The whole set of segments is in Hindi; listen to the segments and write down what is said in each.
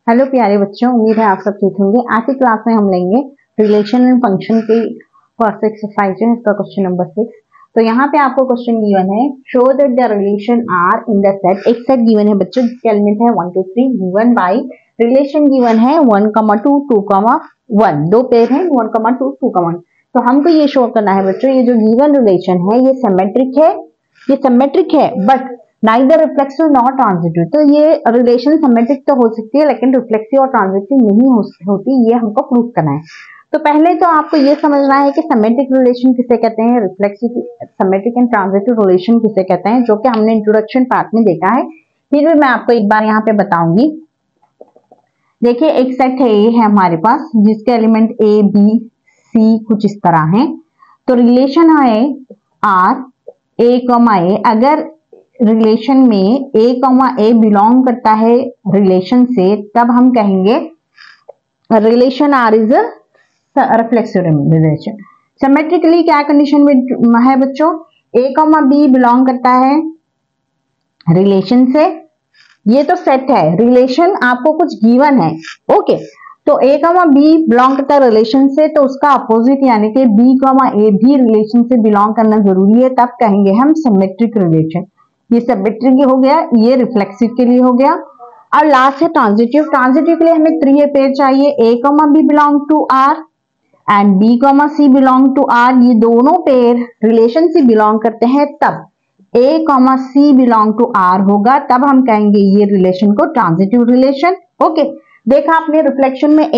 हेलो प्यारे बच्चों, उम्मीद है आप सब ठीक होंगे। आज की क्लास में हम लेंगे रिलेशन एंड फंक्शन की फर्स्ट एक्सरसाइज है, इसका क्वेश्चन नंबर 6। तो यहाँ पे आपको क्वेश्चन गिवन है, show that the relation R in the set. एक सेट गिवन है बच्चों जिसके एलिमेंट है 1 2 3 गिवन बाय रिलेशन गिवन है 1, 2, 2, 1। दो पेयर है 1, 2, 2, 1। तो हमको ये शो करना है बच्चों, ये जो गिवन रिलेशन है ये सिमेट्रिक है but neither reflexive not transitive. तो ये रिलेशन सिमेट्रिक तो हो सकती है लेकिन रिफ्लेक्सिव और ट्रांजिटिव नहीं होती, ये हमको प्रूव करना है। तो पहले तो आपको ये समझना है कि सिमेट्रिक रिलेशन किसे कहते हैं, reflexive symmetric and transitive relation किसे कहते हैं, जो कि हमने इंट्रोडक्शन पार्ट में देखा है। फिर भी मैं आपको एक बार यहाँ पे बताऊंगी। देखिए एक सेट है ए है हमारे पास जिसके एलिमेंट ए बी सी कुछ इस तरह है। तो रिलेशन है आर ए कॉमा ए। अगर रिलेशन में ए बिलोंग करता है रिलेशन से, तब हम कहेंगे relation R is a reflexive relation. Symmetrically क्या कंडीशन में है बच्चों, ए बी बिलोंग करता है रिलेशन से। ये तो सेट है, रिलेशन आपको कुछ गिवन है, ओके। तो ए बी बिलोंग करता है रिलेशन से, तो उसका अपोजिट यानी कि बी ए भी रिलेशन से बिलोंग करना जरूरी है, तब कहेंगे हम सिमेट्रिक रिलेशन। ये सिमेट्रिक हो गया, ये रिफ्लेक्सिव के लिए हो गया। और लास्ट है ट्रांजिटिव। ट्रांजिटिव के लिए हमें 3 पेयर चाहिए, A B belong to R and B C belong to R. ये दोनों पेयर रिलेशन से बिलोंग करते हैं, तब A C belong to R होगा, तब हम कहेंगे ये रिलेशन को ट्रांजिटिव रिलेशन। ओके, देखा आपने रिफ्लेक्शन में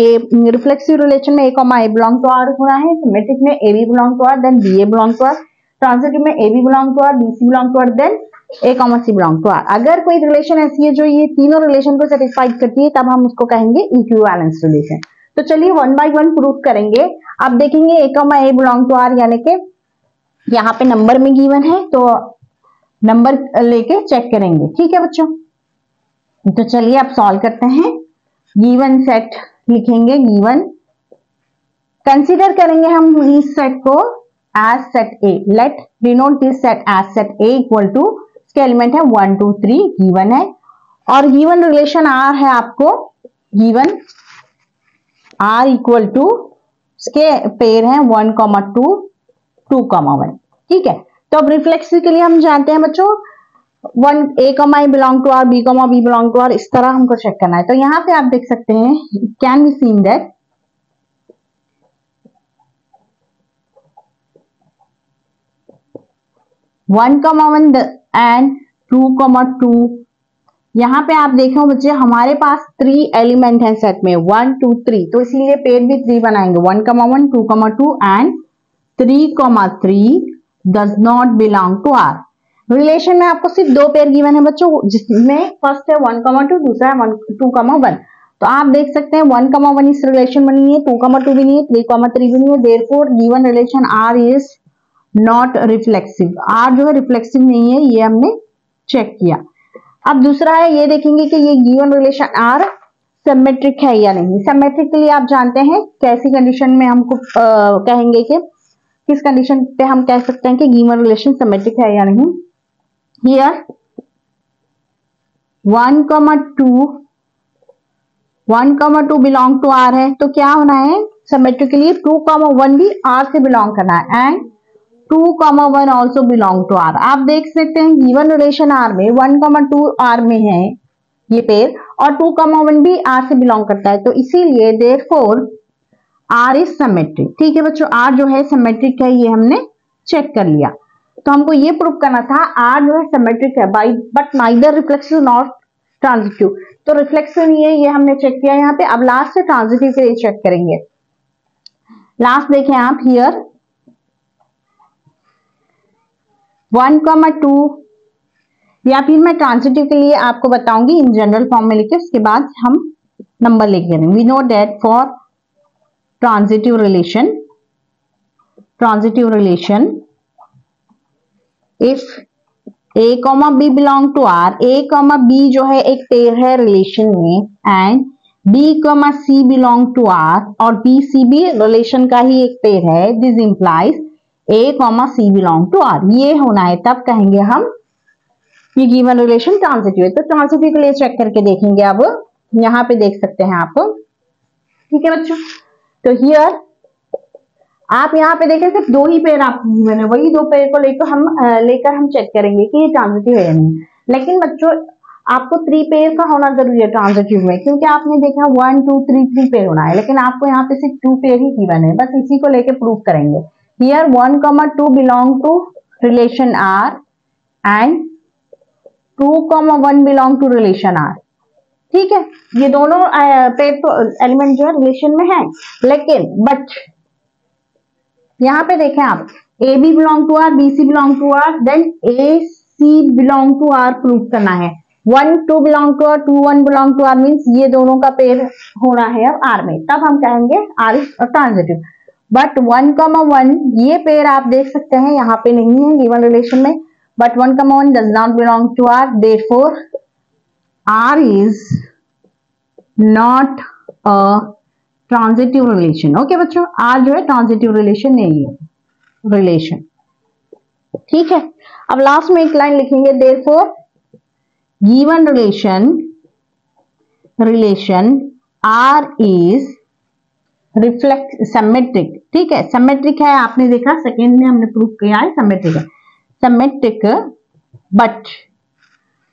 रिफ्लेक्सिव रिलेशन में ए बिलोंग टू आर होना है, सिमेट्रिक में a B belong to R then b a belong to R, transitive में a B belong to R B C belong to R then A C belong to R. अगर कोई रिलेशन ऐसी है जो ये तीनों रिलेशन को सेटिस्फाइड करती है, तब हम उसको कहेंगे इक्विवेलेंस रिलेशन। तो चलिए 1 बाय 1 प्रूफ करेंगे। अब देखेंगे ए बिलोंग टू आर यानी कि यहाँ पे नंबर में गिवन है, तो नंबर लेके चेक करेंगे, ठीक है बच्चों। तो चलिए अब सॉल्व करते हैं। गिवन सेट लिखेंगे, गिवन कंसीडर करेंगे हम इस सेट को as set A. Let denote this set as set A equal to, इसके एलिमेंट है 1 2 3 गिवन है, और गिवन रिलेशन आर है आपको गिवन आर इक्वल टू, इसके पेयर है 1 2 2 1, ठीक है। तो अब रिफ्लेक्सिव के लिए हम जानते हैं बच्चों 1 a belong to R b belong to R, इस तरह हमको चेक करना है। तो यहां पे आप देख सकते हैं, can be seen that 1 and 2 यहाँ पे आप देखो बच्चे हमारे पास 3 एलिमेंट है सेट में 1 2 3, तो इसीलिए पेयर भी 3 बनाएंगे 1 1 2 2 and 3 3 does not belong to R. Relation में आपको सिर्फ 2 पेयर गिवन है बच्चों, जिसमें फर्स्ट है 1 2, दूसरा है 2 1। तो आप देख सकते हैं 1 1 इस रिलेशन में नहीं है, 2 2 भी नहीं है, 3 3 भी नहीं है, therefore given relation R is not reflexive. R जो है रिफ्लेक्सिव नहीं है, ये हमने चेक किया। अब दूसरा है, ये देखेंगे कि ये गिवन रिलेशन आर सिमेट्रिक है या नहीं। सिमेट्रिक के लिए आप जानते हैं कैसी कंडीशन में हमको कहेंगे कि किस कंडीशन पे हम कह सकते हैं कि गिवन रिलेशन सिमेट्रिक है या नहीं। हियर 1 2 बिलोंग टू आर है, तो क्या होना है सिमेट्रिक के लिए 2 1 भी आर से बिलोंग करना है and 2 1 also belong to R. आप देख सकते हैं गिवन रिलेशन आर में 1 2 आर में है ये पेयर, और 2 1 भी आर से बिलोंग करता है, तो इसीलिए देयरफॉर आर इज सिमेट्रिक। ठीक है बच्चों, आर जो है सिमेट्रिक है, ये हमने चेक कर लिया। तो हमको ये प्रूव करना था आर जो है सिमेट्रिक है by but neither reflexive not transitive. तो रिफ्लेक्सिव नहीं है, ये हमने चेक किया यहाँ पे। अब लास्ट ट्रांजिटिव के लिए चेक करेंगे। लास्ट देखें आप, हियर 1 2, या फिर मैं ट्रांजिटिव के लिए आपको बताऊंगी इन जनरल फॉर्म में लिखे, उसके बाद हम नंबर लेके करेंगे। We know that for transitive relation if A B belong to R, A B जो है एक पेयर है रिलेशन में, and B C belong to R, और बी सी भी रिलेशन का ही एक पेयर है, this implies A C belong to R. ये होना है, तब कहेंगे हम ये गिवन रिलेशन ट्रांजिटिव है। तो ट्रांजिटिव के लिए चेक करके देखेंगे। अब यहाँ पे देख सकते हैं आप, ठीक है बच्चों। तो हियर आप यहाँ पे देखें सिर्फ 2 ही पेयर आपको गिवन है, वही 2 पेयर को लेकर हम चेक करेंगे कि ये ट्रांजिटिव है या नहीं। लेकिन बच्चों आपको 3 पेयर का होना जरूरी है ट्रांजिटिव में, क्योंकि आपने देखा 1 2 3 पेयर होना है, लेकिन आपको यहाँ पे सिर्फ 2 पेयर ही गिवन है, बस इसी को लेके प्रूव करेंगे। Here 1, 2 belong to relation R and 2, 1 belong to relation R, ठीक है। ये दोनों पेयर तो एलिमेंट जो है रिलेशन में है, लेकिन बट यहाँ पे देखें आप A B belong to R, B C belong to R, then A C belong to R prove करना है। 1 2 belong to R, 2 1 belong to R means ये दोनों का पेयर होना है अब आर में, तब हम कहेंगे आर इज ट्रांजिटिव। बट 1, 1 ये पेयर आप देख सकते हैं यहाँ पे नहीं है गिवन रिलेशन में, but 1, 1 does not belong to R, therefore R is not a transitive relation. Okay बच्चों, आर जो है ट्रांजिटिव रिलेशन नहीं है, रिलेशन, ठीक है। अब लास्ट में एक लाइन लिखेंगे, therefore given relation R is reflect symmetric, ठीक है। सिमेट्रिक है, आपने देखा सेकेंड में हमने प्रूव किया है सिमेट्रिक है, symmetric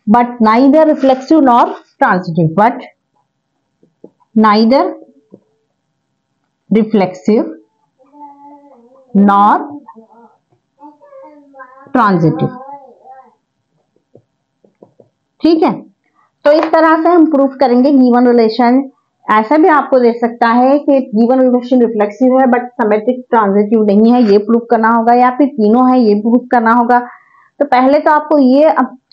but neither reflexive nor transitive, but neither reflexive nor transitive, ठीक है। तो इस तरह से हम प्रूफ करेंगे गिवन रिलेशन। ऐसा भी आपको दे सकता है कि गिवन रिलेशन रिफ्लेक्सिव है बट सिमेट्रिक ट्रांजिटिव नहीं है, ये प्रूफ करना होगा, या फिर तीनों है ये प्रूफ करना होगा। तो पहले तो आपको ये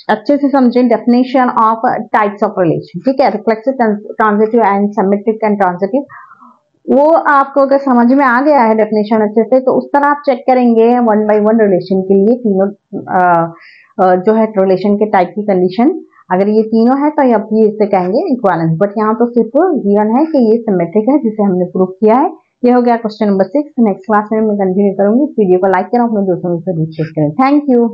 अच्छे से समझें definition of types of relation, ठीक है, reflexive, transitive and symmetric and transitive. वो आपको अगर समझ में आ गया है डेफिनेशन अच्छे से, तो उस तरह आप चेक करेंगे 1 by 1 रिलेशन के लिए तीनों जो है रिलेशन के टाइप की कंडीशन, अगर ये तीनों है तो अब ये इससे कहेंगे इक्वालेंस। बट यहाँ तो सिर्फ गिवन है कि ये सिमेट्रिक है, जिसे हमने प्रूव किया है। ये हो गया क्वेश्चन नंबर 6। नेक्स्ट क्लास में मैं कंटिन्यू करूंगी। इस वीडियो को लाइक करें, अपने दोस्तों से जरूर शेयर करें। Thank you.